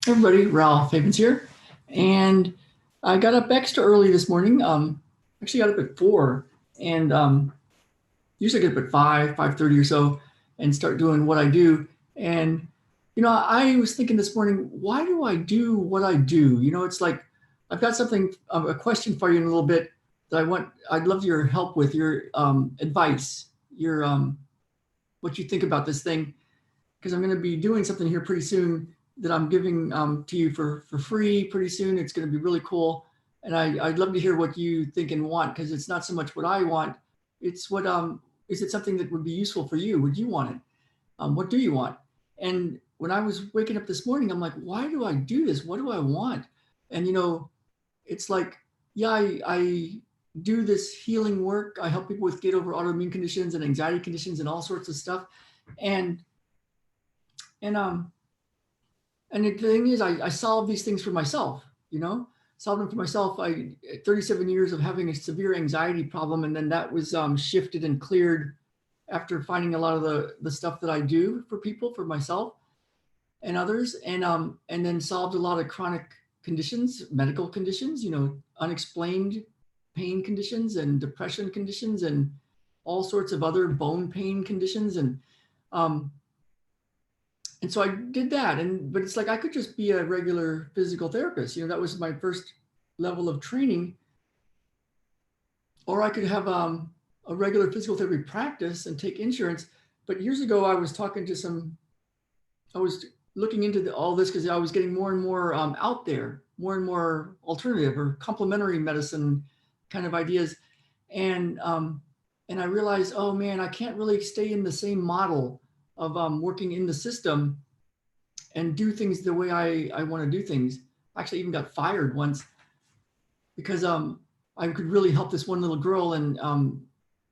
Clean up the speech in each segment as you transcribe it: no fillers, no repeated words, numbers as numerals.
Everybody, Ralph Havens here, and I got up extra early this morning. Actually got up at 4, and usually get up at 5:30 or so, and start doing what I do. And I was thinking this morning, why do I do what I do? It's like I've got something, a question for you in a little bit that I'd love your help with, your advice, your what you think about this thing, because I'm going to be doing something here pretty soon that I'm giving to you for free pretty soon. It's going to be really cool. And I'd love to hear what you think and want, because it's not so much what I want. It's is it something that would be useful for you? Would you want it? What do you want? And when I was waking up this morning, I'm like, why do I do this? What do I want? And, it's like, yeah, I do this healing work. I help people with get over autoimmune conditions and anxiety conditions and all sorts of stuff. And, and, um, and the thing is, I solve these things for myself, solve them for myself. 37 years of having a severe anxiety problem. And then that was shifted and cleared after finding a lot of the stuff that I do for people, for myself and others. And then solved a lot of chronic conditions, medical conditions, unexplained pain conditions and depression conditions and all sorts of other bone pain conditions. Um, and so I did that. But it's like I could just be a regular physical therapist. That was my first level of training. Or I could have a regular physical therapy practice and take insurance. But years ago, I was looking into all this because I was getting more and more out there, more and more alternative or complementary medicine kind of ideas. And and I realized, oh man, I can't really stay in the same model of working in the system and do things the way I want to do things. I actually even got fired once because I could really help this one little girl, and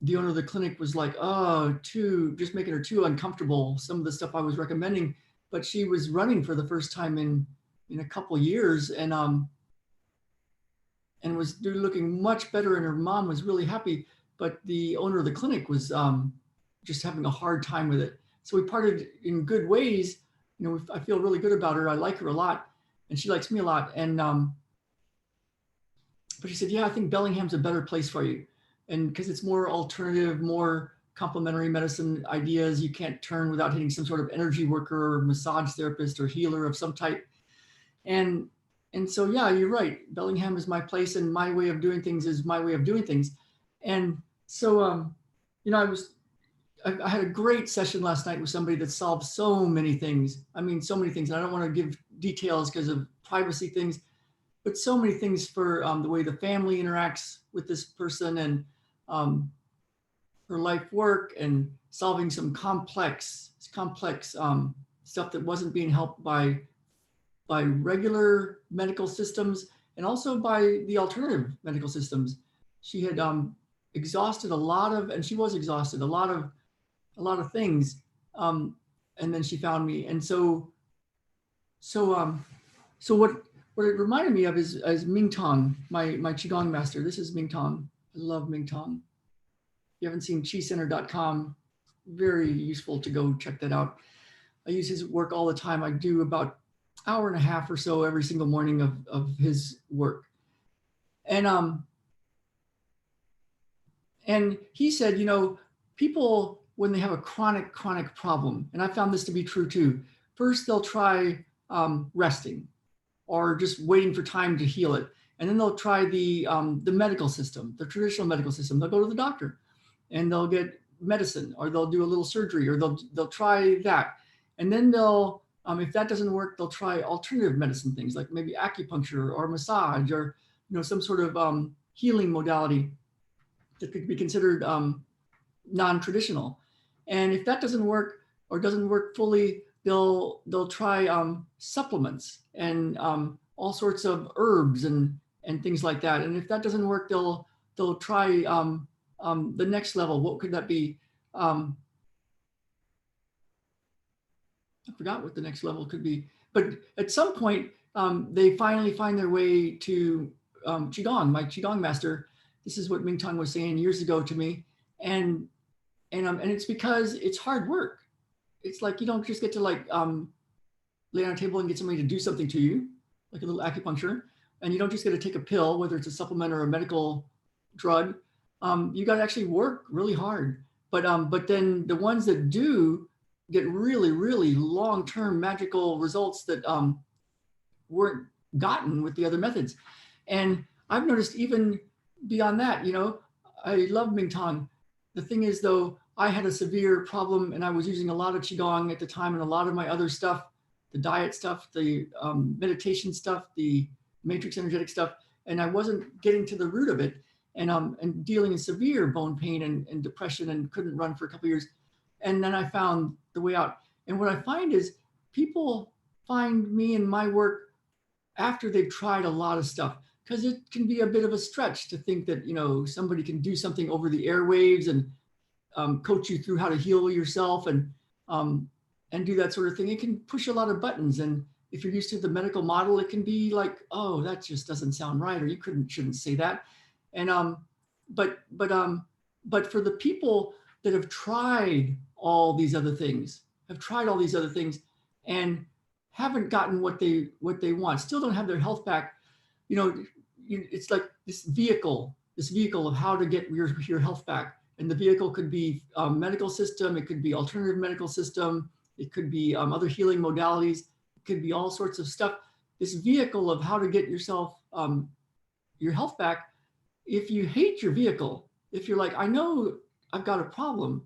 the owner of the clinic was like, oh, just making her too uncomfortable, some of the stuff I was recommending. But she was running for the first time in a couple of years, and was looking much better, and her mom was really happy. But the owner of the clinic was just having a hard time with it. So we parted in good ways. I feel really good about her. I like her a lot, and she likes me a lot. But she said, yeah, I think Bellingham's a better place for you. And because it's more alternative, more complementary medicine ideas, you can't turn without hitting some sort of energy worker or massage therapist or healer of some type. And and so, yeah, you're right. Bellingham is my place, and my way of doing things is my way of doing things. And so, I had a great session last night with somebody that solved so many things. I mean, so many things. And I don't want to give details because of privacy things, but so many things for the way the family interacts with this person, and um, her life work, and solving some complex stuff that wasn't being helped by regular medical systems, and also by the alternative medical systems. She had exhausted a lot of, and she was exhausted a lot of things, um, and then she found me. And so um, so what it reminded me of is Ming Tong, my qigong master. This is Ming Tong. I love Ming Tong. If you haven't seen qicenter.com, very useful to go check that out. I use his work all the time. I do about hour and a half or so every single morning of his work. And and he said, people, when they have a chronic problem, and I found this to be true too, first they'll try resting or just waiting for time to heal it. And then they'll try the medical system, the traditional medical system. They'll go to the doctor and they'll get medicine, or they'll do a little surgery, or they'll try that. And then they'll, if that doesn't work, they'll try alternative medicine things like maybe acupuncture or massage, or some sort of healing modality that could be considered non-traditional. And if that doesn't work, or doesn't work fully, they'll try supplements and all sorts of herbs and things like that. And if that doesn't work, they'll try the next level. What could that be? I forgot what the next level could be. But at some point, they finally find their way to qigong. My qigong master. This is what Ming Tong was saying years ago to me, and and it's because it's hard work. It's like you don't just get to lay on a table and get somebody to do something to you, like a little acupuncture, and you don't just get to take a pill, whether it's a supplement or a medical drug. You got to actually work really hard. But then the ones that do get really, really long-term magical results that weren't gotten with the other methods. And I've noticed even beyond that, I love Mingtong. The thing is, though, I had a severe problem and I was using a lot of Qigong at the time and a lot of my other stuff, the diet stuff, the meditation stuff, the matrix energetic stuff, and I wasn't getting to the root of it, and dealing in severe bone pain and depression, and couldn't run for a couple of years. And then I found the way out. And what I find is people find me and my work after they've tried a lot of stuff, because it can be a bit of a stretch to think that somebody can do something over the airwaves and coach you through how to heal yourself and do that sort of thing. It can push a lot of buttons, and if you're used to the medical model, it can be like, oh, that just doesn't sound right, or you shouldn't say that. And but for the people that have tried all these other things, and haven't gotten what they want, still don't have their health back, it's like this vehicle of how to get your health back. And the vehicle could be medical system, it could be alternative medical system, it could be other healing modalities, it could be all sorts of stuff. This vehicle of how to get yourself your health back. If you hate your vehicle, if you're like, I know I've got a problem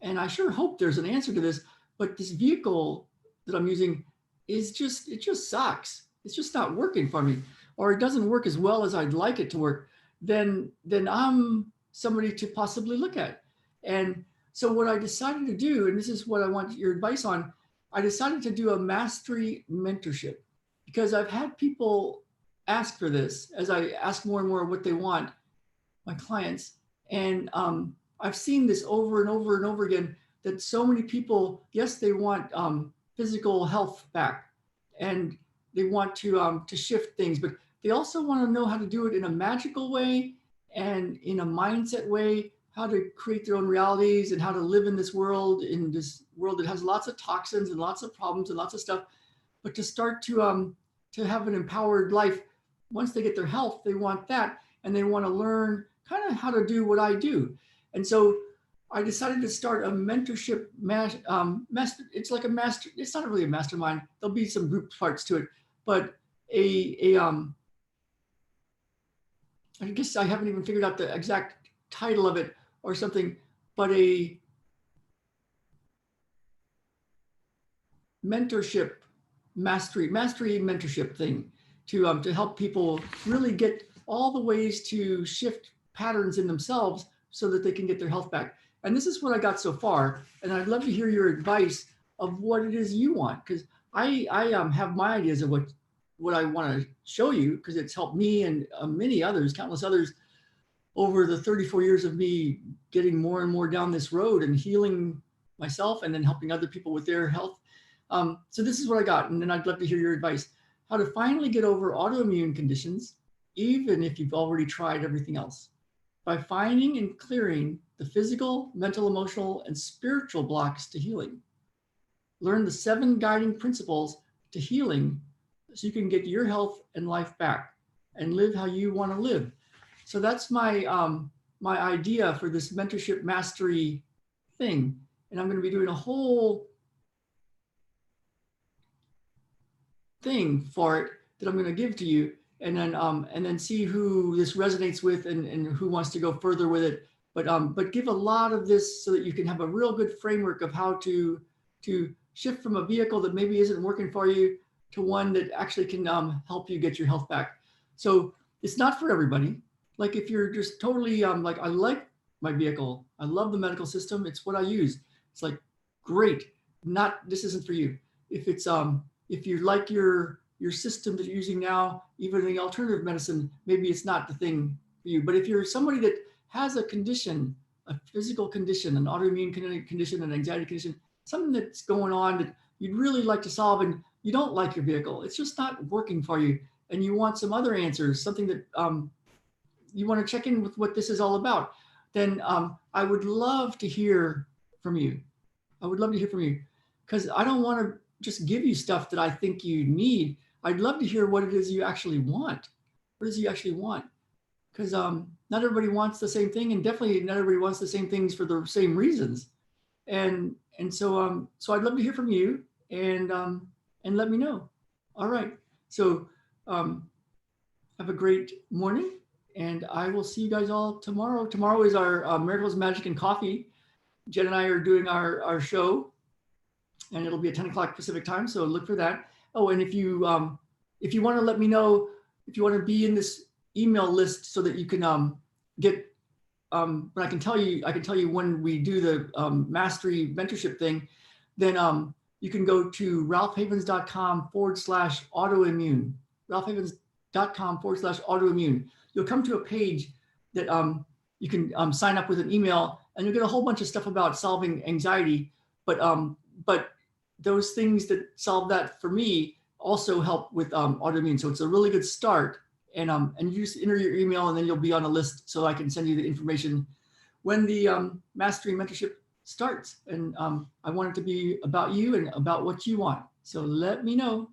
and I sure hope there's an answer to this, but this vehicle that I'm using it just sucks. It's just not working for me, or it doesn't work as well as I'd like it to work, then I'm somebody to possibly look at. And so what I decided to do, and this is what I want your advice on, I decided to do a mastery mentorship, because I've had people ask for this as I ask more and more what they want, my clients. And I've seen this over and over and over again, that so many people, yes, they want physical health back, and they want to shift things, but they also want to know how to do it in a magical way and in a mindset way, how to create their own realities and how to live in this world that has lots of toxins and lots of problems and lots of stuff, but to start to have an empowered life. Once they get their health, they want that, and they want to learn kind of how to do what I do. And so I decided to start a mentorship master. It's like a master. It's not really a mastermind. There'll be some group parts to it, but I guess I haven't even figured out the exact title of it or something, but a mentorship mastery mentorship thing to help people really get all the ways to shift patterns in themselves so that they can get their health back. And this is what I got so far. And I'd love to hear your advice of what it is you want, because I have my ideas of what I want to show you, because it's helped me and many others, countless others, over the 34 years of me getting more and more down this road and healing myself and then helping other people with their health. So this is what I got. And then I'd love to hear your advice. How to finally get over autoimmune conditions, even if you've already tried everything else, by finding and clearing the physical, mental, emotional, and spiritual blocks to healing. Learn the 7 guiding principles to healing so you can get your health and life back and live how you want to live. So that's my my idea for this mentorship mastery thing. And I'm going to be doing a whole thing for it that I'm going to give to you, and then see who this resonates with and who wants to go further with it. But give a lot of this so that you can have a real good framework of how to shift from a vehicle that maybe isn't working for you to one that actually can help you get your health back. So it's not for everybody. Like if you're just totally like, I like my vehicle, I love the medical system, it's what I use, it's like, great. This isn't for you. If it's if you like your system that you're using now, even in alternative medicine, maybe it's not the thing for you. But if you're somebody that has a condition, a physical condition, an autoimmune condition, an anxiety condition, something that's going on that you'd really like to solve, and you don't like your vehicle, it's just not working for you, and you want some other answers, something that you want to check in with what this is all about, then I would love to hear from you. I would love to hear from you, because I don't want to just give you stuff that I think you need. I'd love to hear what it is you actually want. What does you actually want? Because not everybody wants the same thing, and definitely not everybody wants the same things for the same reasons. And so I'd love to hear from you, and let me know. All right. So have a great morning, and I will see you guys all tomorrow. Tomorrow is our Miracles, Magic, and Coffee. Jen and I are doing our show, and it'll be at 10 o'clock Pacific time. So look for that. Oh, and if you want to let me know, if you want to be in this email list so that you can get, but I can tell you when we do the mastery mentorship thing, then you can go to ralphhavens.com/autoimmune, ralphhavens.com/autoimmune. You'll come to a page that you can sign up with an email, and you'll get a whole bunch of stuff about solving anxiety. But those things that solve that for me also help with autoimmune. So it's a really good start. And you just enter your email, and then you'll be on a list so I can send you the information when the mastery mentorship starts. And I want it to be about you and about what you want. So let me know.